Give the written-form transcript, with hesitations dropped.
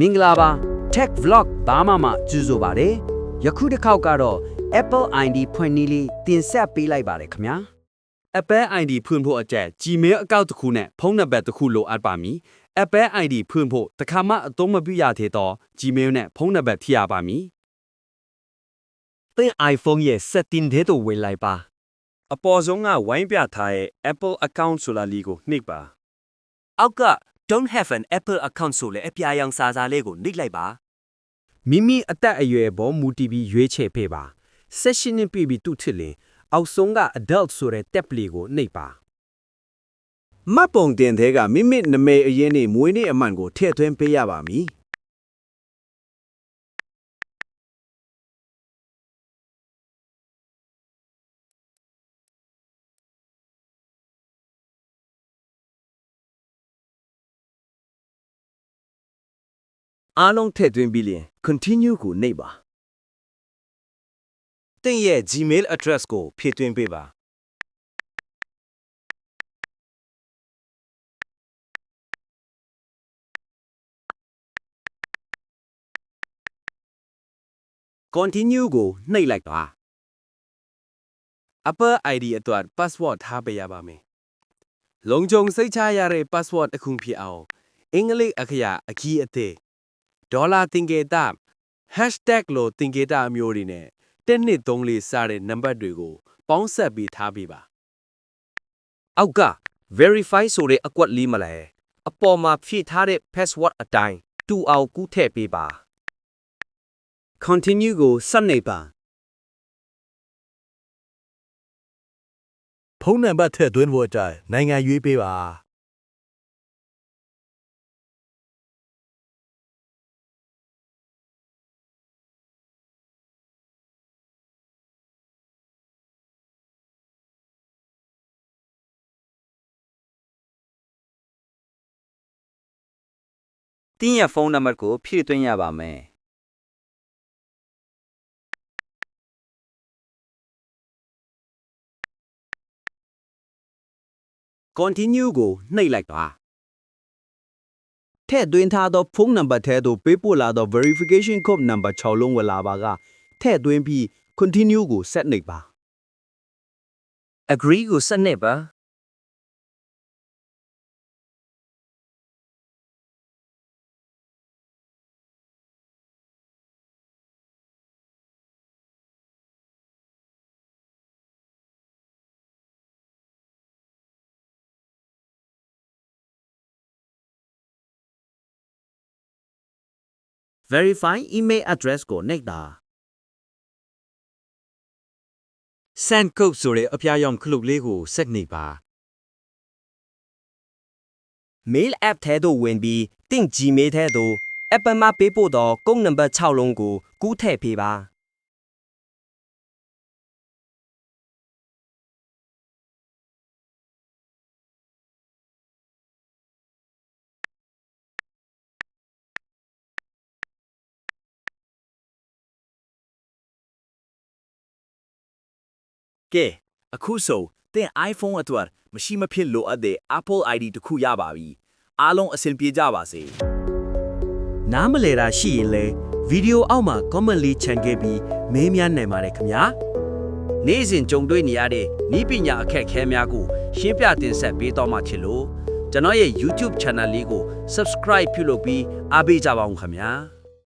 မင်္ဂလာပါ Tech Vlog ဘာမှမကျူးဆိုပါတယ်ယခုတစ်ခေါက်ကတော့ Apple ID ဖွင့်နည်းလေးတင်ဆက်ပေးလိုက်ပါတယ်ခင်ဗျာ Apple ID ဖွင့်ဖို့အတွက် Gmail account တစ်ခုနဲ့ဖုန်းနံပါတ်တစ်ခုလိုအပ်ပါမည် Apple ID ဖွင့်ဖို့တစ်ခါမှအသုံးမပြုရသေးတော့ Gmail နဲ့ဖုန်းနံပါတ်ထည့်ရပါမည် သင် iPhone ရဲ့ setting ထဲသို့ဝင်လိုက်ပါ အပေါ်ဆုံးကဝိုင်းပြထားတဲ့ Apple account ဆိုတာလေးကိုနှိပ်ပါ အောက်က Don't have an Apple account ဆိုတဲ့အပြာရောင်စာစားလေးကိုနှိပ်လိုက်ပါ မိမိအသက်အရွယ်ပေါ်မူတည်ပြီးရွေးချယ်ပေးပါ session နဲ့ပြည်ပြီးသူ့ထစ်လင်အောက်ဆုံးက adult ဆိုတဲ့ tab လေးကိုနှိပ်ပါ မှတ်ပုံတင်တဲ့ကမိမိနာမည်အရင်းနဲ့မွေးနေ့အမှန်ကိုထည့်သွင်းပေးရပါမည်အားလုံးထည့်သွင်းပြီးလျင် continue ကိုနှိပ်ပါသင်ရဲ့ Gmail address ကိုဖြည့်သွင်းပေးပါ continue ကိုနှိပ်လိုက်ပါ Apple ID အတွက် password ထားပေးရပါမယ်လုံခြုံစိတ်ချရတဲ့ password တစ်ခုဖြစ်အောင်အင်္ဂလိပ်အခရာအကြီးအသေးဒေါ်လာတင်ကေတာ hashtag လို့တင်ကေတာအမျိုးတွေနဲ့1234စတဲ့နံပါတ်တွေကိုပေါင်းဆက်ပြီးထားပေးပါ အောက်က verify ဆိုတဲ့အကွက်လေးမလဲအပေါ်မှာဖြည့်ထားတဲ့ password အတိုင်းတူအောင်ကူးထည့်ပေးပါ continue ကိုဆက်နေပါ ဖုန်းနံပါတ်ထည့်သွင်းဖို့အတွက်နိုင်ငံရွေးပေးပါ တင်းရဲ့ဖုန်းနံပါတ်ကိုဖြည့်သွင်းရပါမယ် continue ကိုနှိပ်လိုက်ပါ ထည့်သွင်းထားသောဖုန်းနံပါတ်ထဲသို့ပေးပို့လာသော verification code နံပါတ်6လုံးဝင်လာပါကထည့်သွင်းပြီး continue ကိုဆက်နှိပ်ပါ agree ကိုဆက်နှိပ်ပါ verify email address ကိုနှိပ်တာ send code ဆိုတဲ့အပြာရောင်ခလုတ်လေးကိုဆက်နှိပ်ပါ mail app ထဲသို့ဝင်ပြီးတင့် Gmail ထဲသို့ Apple မှာပေးပို့သောကုန်းနံပါတ်6လုံးကိုကူးထည့်ပေးပါ ကဲအခုဆိုသင် iPhone အတွက်မရှိမဖြစ်လိုအပ်တဲ့ Apple ID တစ်ခုရပါပြီအားလုံးအဆင်ပြေကြပါစေ နားမလည်တာရှိရင်လည်းဗီဒီယိုအောက်မှာ comment လေးချန်ခဲ့ပြီးမေးမြန်းနိုင်ပါတယ်ခင်ဗျာ နေ့စဉ်ကြုံတွေ့နေရတဲ့ဤပညာအခက်အခဲများကိုရှင်းပြတင်ဆက်ပေးတော့မှချစ်လို့ကျွန်တော်ရဲ့ YouTube channel လေးကို subscribe ပြုလုပ်ပြီးအားပေးကြပါဦးခင်ဗျာ